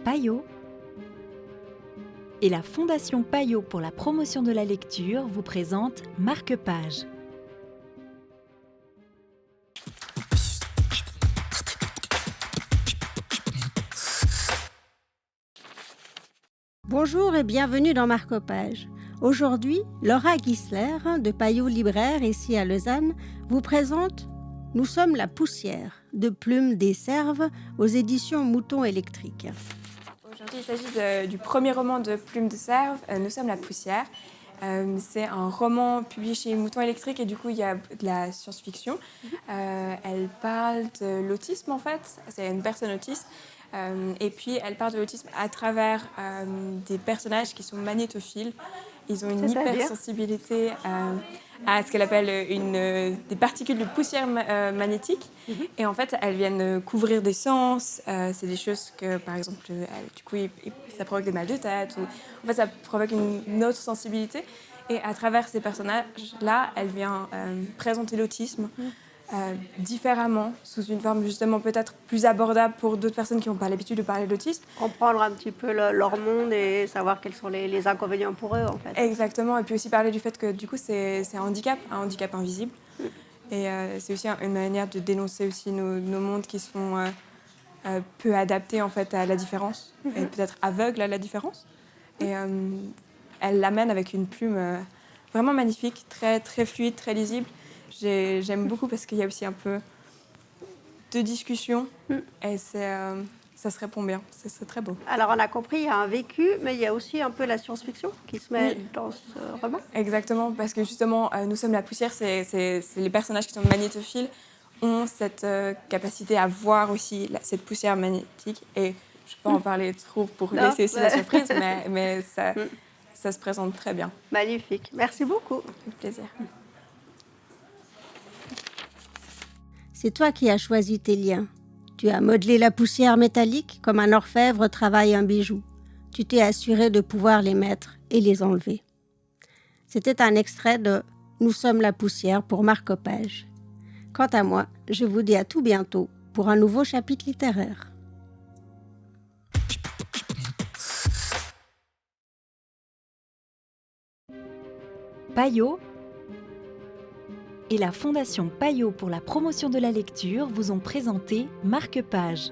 Payot et la Fondation Payot pour la promotion de la lecture vous présente Marque-Page. Bonjour et bienvenue dans Marque-Page. Aujourd'hui, Laura Gisler de Payot Libraire ici à Lausanne vous présente « Nous sommes la poussière » de Plume des Cerves aux éditions Mouton Électrique. Aujourd'hui, il s'agit du premier roman de Plume des Cerves, Nous sommes la poussière. C'est un roman publié chez Mouton Électrique et du coup, il y a de la science-fiction. Elle parle de l'autisme en fait, c'est une personne autiste. Et puis, elle parle de l'autisme à travers des personnages qui sont magnétophiles. Ils ont une hypersensibilité à ce qu'elle appelle des particules de poussière magnétique. Et en fait, elles viennent couvrir des sens. C'est des choses que, par exemple, du coup, ça provoque des mal de tête. En fait, ça provoque une autre sensibilité. Et à travers ces personnages-là, elle vient présenter l'autisme différemment, sous une forme justement peut-être plus abordable pour d'autres personnes qui n'ont pas l'habitude de parler d'autisme. Comprendre un petit peu leur monde et savoir quels sont les inconvénients pour eux, en fait. Exactement, et puis aussi parler du fait que du coup c'est un handicap invisible. Et c'est aussi une manière de dénoncer aussi nos mondes qui sont peu adaptés en fait à la différence, et peut-être aveugles à la différence. Et elle l'amène avec une plume vraiment magnifique, très, très fluide, très lisible. J'aime beaucoup parce qu'il y a aussi un peu de discussion et ça se répond bien, c'est très beau. Alors on a compris, il y a un vécu, mais il y a aussi un peu la science-fiction qui se met dans ce roman. Exactement, parce que justement, Nous sommes la poussière, c'est les personnages qui sont magnétophiles ont cette capacité à voir aussi cette poussière magnétique. Et je peux en parler trop pour laisser aussi la surprise, mais ça se présente très bien. Magnifique, merci beaucoup. Avec plaisir. C'est toi qui as choisi tes liens. Tu as modelé la poussière métallique comme un orfèvre travaille un bijou. Tu t'es assuré de pouvoir les mettre et les enlever. C'était un extrait de « Nous sommes la poussière » pour Marque-Page. Quant à moi, je vous dis à tout bientôt pour un nouveau chapitre littéraire. Payot et la Fondation Payot pour la promotion de la lecture vous ont présenté Marque-Page.